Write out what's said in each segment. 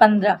15।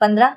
15,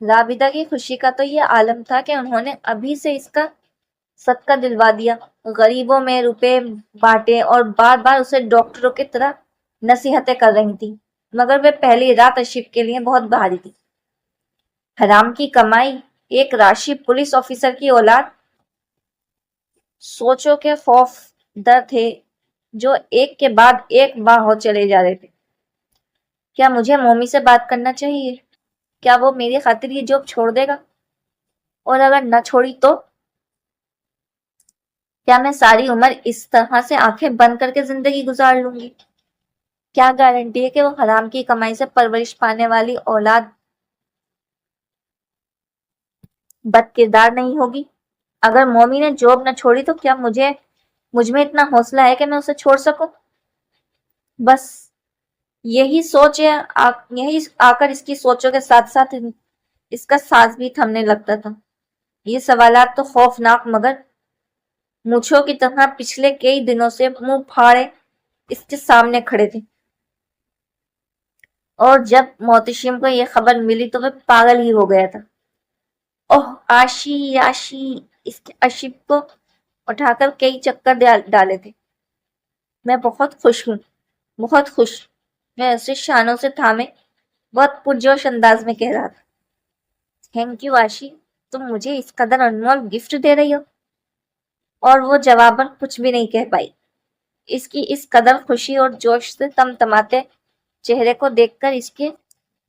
رابدہ کی خوشی کا تو یہ عالم تھا کہ انہوں نے ابھی سے اس کا صدقہ دلوا دیا، غریبوں میں روپے بانٹے اور بار بار اسے ڈاکٹروں کی طرح نصیحتیں کر رہی تھی، مگر وہ پہلی رات اشیف کے لیے بہت بھاری تھی۔ حرام کی کمائی، ایک راشی پولیس آفیسر کی اولاد، سوچو کے خوف در تھے جو ایک کے بعد ایک باہ ہو چلے جا رہے تھے۔ کیا مجھے مومی سے بات کرنا چاہیے؟ کیا وہ میری خاطر یہ جاب چھوڑ دے گا؟ اور اگر نہ چھوڑی تو کیا میں ساری عمر اس طرح سے آنکھیں بند کر کے زندگی گزار لوں گی؟ کیا گارنٹی ہے کہ وہ حرام کی کمائی سے پرورش پانے والی اولاد بد کردار نہیں ہوگی؟ اگر مومی نے جاب نہ چھوڑی تو کیا مجھ میں اتنا حوصلہ ہے کہ میں اسے چھوڑ سکوں؟ بس یہی سوچ ہے، یہی آ کر اس کی سوچوں کے ساتھ ساتھ اس کا سانس بھی تھمنے لگتا تھا۔ یہ سوالات تو خوفناک مگر مونچھوں کی طرح پچھلے کئی دنوں سے منہ پھاڑے اس کے سامنے کھڑے تھے، اور جب محتشم کو یہ خبر ملی تو وہ پاگل ہی ہو گیا تھا۔ اوہ آشی آشی، اس کے اشیف کو اٹھا کر کئی چکر ڈالے تھے۔ میں بہت خوش ہوں، بہت خوش، میں اسے شانوں سے تھامے بہت پرجوش انداز میں کہہ رہا تھا۔ تھینک یو آشی، تم مجھے اس قدر انمول گفٹ دے رہی ہو۔ اور وہ جواباً کچھ بھی نہیں کہہ پائی۔ اس کی اس قدر خوشی اور جوش سے تمتماتے چہرے کو دیکھ کر اس کے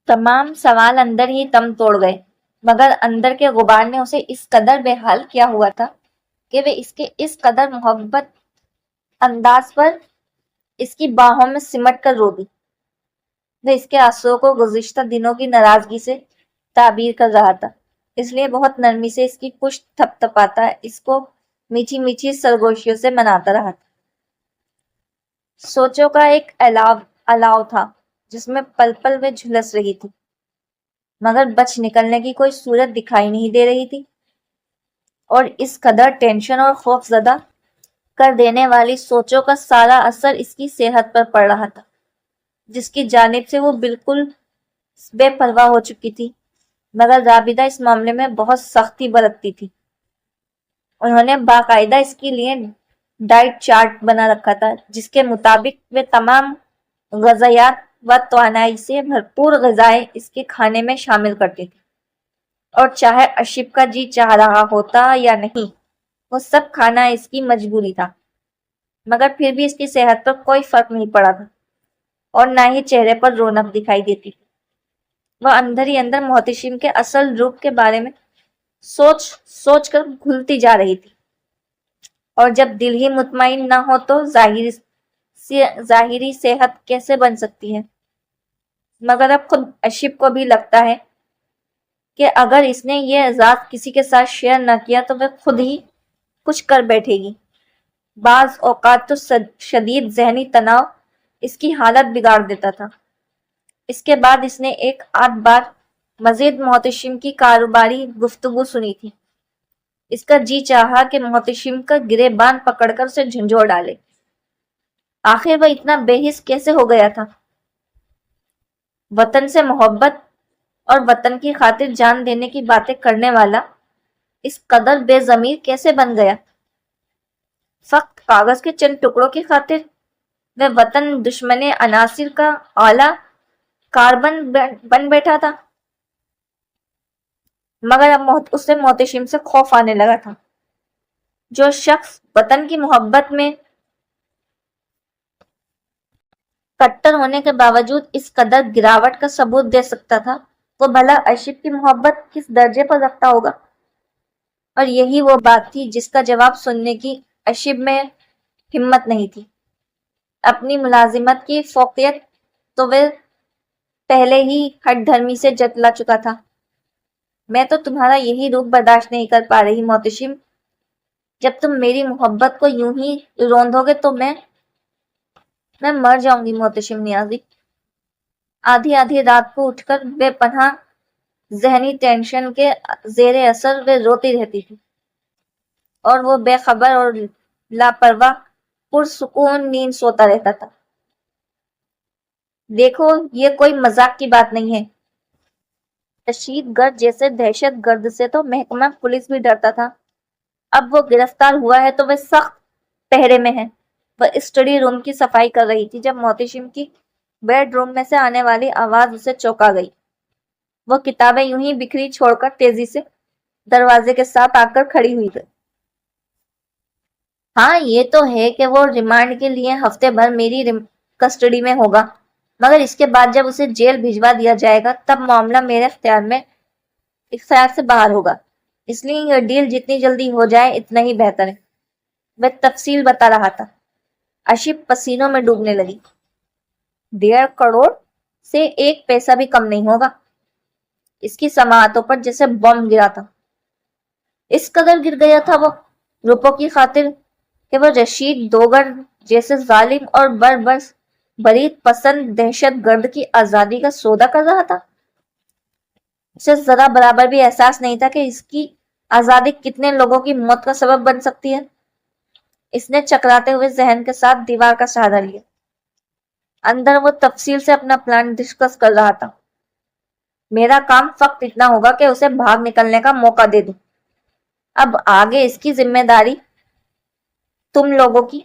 تمام سوال اندر ہی تم توڑ گئے، مگر اندر کے غبار نے اسے اس قدر بے حال کیا ہوا تھا کہ وہ اس کے اس قدر محبت انداز پر اس کی باہوں میں سمٹ کر رو دی۔ وہ اس کے آنسوؤں کو گزشتہ دنوں کی ناراضگی سے تعبیر کر رہا تھا، اس لیے بہت نرمی سے اس کی پشت تھپ تھپاتا اس کو میٹھی میٹھی سرگوشیوں سے مناتا رہا تھا۔ سوچوں کا ایک الاؤ تھا جس میں پل پل وہ جھلس رہی تھی، مگر بچ نکلنے کی کوئی صورت دکھائی نہیں دے رہی تھی، اور اس قدر ٹینشن اور خوف زدہ کر دینے والی سوچوں کا سارا اثر اس کی صحت پر پڑ رہا تھا، جس کی جانب سے وہ بالکل بے پرواہ ہو چکی تھی۔ مگر رابدہ اس معاملے میں بہت سختی برتتی تھی۔ انہوں نے باقاعدہ اس کے لیے ڈائٹ چارٹ بنا رکھا تھا، جس کے مطابق وہ تمام غذائیات و توانائی سے بھرپور غذائیں اس کے کھانے میں شامل کرتی تھی، اور چاہے اشیف کا جی چاہ رہا ہوتا یا نہیں، وہ سب کھانا اس کی مجبوری تھا۔ مگر پھر بھی اس کی صحت پر کوئی فرق نہیں پڑا تھا، اور نہ ہی چہرے پر رونق دکھائی دیتی تھی۔ وہ اندر ہی اندر محتشم کے اصل روپ کے بارے میں سوچ کر گھلتی جا رہی تھی، اور جب دل ہی مطمئن نہ ہو تو ظاہری صحت کیسے بن سکتی ہے؟ مگر اب خود اشیف کو بھی لگتا ہے کہ اگر اس نے یہ راز کسی کے ساتھ شیئر نہ کیا تو وہ خود ہی کچھ کر بیٹھے گی۔ بعض اوقات تو شدید ذہنی تناؤ اس کی حالت بگاڑ دیتا تھا۔ اس کے بعد اس نے ایک آدھ بار مزید محتشم کی کاروباری گفتگو سنی تھی۔ اس کا جی چاہا کہ محتشم کا گریبان پکڑ کر اسے جھنجھوڑ ڈالے۔ آخر وہ اتنا بے حس کیسے ہو گیا تھا؟ وطن سے محبت اور وطن کی خاطر جان دینے کی باتیں کرنے والا اس قدر بے ضمیر کیسے بن گیا؟ فقط کاغذ کے چند ٹکڑوں کی خاطر وہ وطن دشمن عناصر کا اعلیٰ کاربن بن بیٹھا تھا۔ مگر اب اسے محتشم سے خوف آنے لگا تھا۔ جو شخص وطن کی محبت میں کٹر ہونے کے باوجود اس قدر گراوٹ کا ثبوت دے سکتا تھا، وہ بھلا اشیف کی محبت کس درجے پر رکھتا ہوگا؟ اور یہی وہ بات تھی جس کا جواب سننے کی اشیف میں ہمت نہیں تھی۔ اپنی ملازمت کی فوقیت تو وہ پہلے ہی ہٹ دھرمی سے جتلا چکا تھا۔ میں تو تمہارا یہی روپ برداشت نہیں کر پا رہی محتشم، جب تم میری محبت کو یوں ہی روندو گے تو میں مر جاؤں گی محتشم نیازی۔ آدھی رات کو اٹھ کر بے پناہ ذہنی ٹینشن کے زیر اثر وہ روتی رہتی تھی، اور وہ بے خبر اور لاپرواہ پرسکون نیند سوتا رہتا تھا۔ دیکھو یہ کوئی مذاق کی بات نہیں ہے، رشید گرد جیسے دہشت گرد سے تو محکمہ پولیس بھی ڈرتا تھا، اب وہ گرفتار ہوا ہے تو وہ سخت پہرے میں ہے۔ وہ اسٹڈی روم کی صفائی کر رہی تھی جب محتشم کی بیڈ روم میں سے آنے والی آواز اسے چونکا گئی۔ وہ کتابیں یوں ہی بکھری چھوڑ کر تیزی سے دروازے کے ساتھ آ کر کھڑی ہوئی گئی۔ ہاں یہ تو ہے کہ وہ ریمانڈ کے لیے ہفتے بھر میری کسٹڈی میں ہوگا، مگر اس کے بعد جب اسے جیل بھجوا دیا جائے گا تب معاملہ میرے اختیار سے باہر ہوگا، اس لیے یہ ڈیل جتنی جلدی ہو جائے اتنا ہی بہتر ہے۔ وہ تفصیل بتا رہا تھا۔ اشیب پسینوں میں ڈوبنے لگی۔ 1.5 کروڑ سے 1 پیسہ بھی کم نہیں ہوگا۔ اس کی سماعتوں پر جیسے بم گرا تھا۔ اس قدر گر گیا تھا وہ روپوں کی خاطر کہ وہ رشید دوگر جیسے ظالم اور برید پسند دہشت گرد کی آزادی کا سودا کر رہا تھا۔ اسے ذرا برابر بھی احساس نہیں تھا کہ اس کی آزادی کتنے لوگوں کی موت کا سبب بن سکتی ہے۔ اس نے چکراتے ہوئے ذہن کے ساتھ دیوار کا سہارا لیا۔ اندر وہ تفصیل سے اپنا پلان ڈسکس کر رہا تھا۔ میرا کام فقط اتنا ہوگا کہ اسے بھاگ نکلنے کا موقع دے دوں۔ اب آگے اس کی ذمہ داری تم لوگوں کی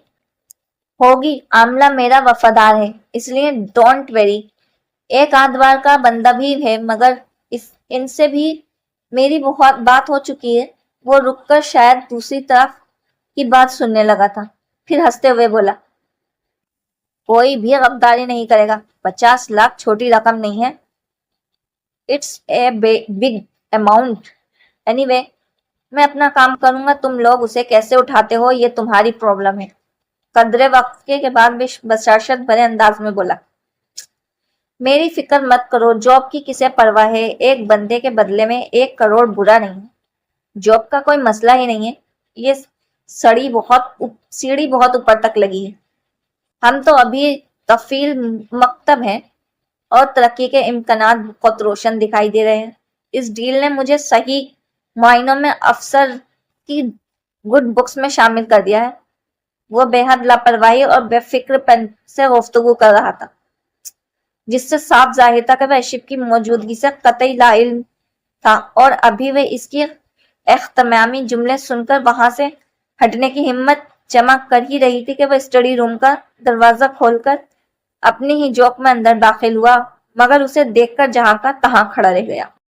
ہوگی۔ عاملہ میرا وفادار ہے، اس لیے ڈونٹ ویری۔ ایک آدھ بار کا بندہ بھی ہے مگر ان سے بھی میری بہت بات ہو چکی ہے۔ وہ رک کر شاید دوسری طرف کی بات سننے لگا تھا، پھر ہنستے ہوئے بولا، کوئی بھی غداری نہیں کرے گا۔ 50 لاکھ چھوٹی رقم نہیں ہے۔ It's a big amount. Anyway میں اپنا کام کروں گا، تم لوگ اسے کیسے اٹھاتے ہو یہ تمہاری پرابلم ہے۔ قدرے وقفے کے بعد بھی بشاشت بھرے انداز میں بولا، میری فکر مت کرو، جاب کی کسے پرواہ ہے، ایک بندے کے بدلے میں 1 کروڑ برا نہیں ہے۔ جاب کا کوئی مسئلہ ہی نہیں ہے، یہ سیڑھی بہت اوپر تک لگی ہے۔ ہم تو ابھی تفیل مکتب ہیں اور ترقی کے امکانات بہت روشن دکھائی دے رہے ہیں۔ اس ڈیل نے مجھے صحیح معنوں میں افسر کی گڈ بکس میں شامل کر دیا ہے۔ وہ بے حد لاپرواہی اور بے فکر پن سے گفتگو کر رہا تھا، جس سے صاف ظاہر تھا کہ وہ اشیب کی موجودگی سے قطعی لا علم تھا، اور ابھی وہ اس کی اختتامی جملے سن کر وہاں سے ہٹنے کی ہمت جمع کر ہی رہی تھی کہ وہ اسٹڈی روم کا دروازہ کھول کر اپنی ہی جوک میں اندر داخل ہوا، مگر اسے دیکھ کر جہاں کا تہاں کھڑا رہ گیا۔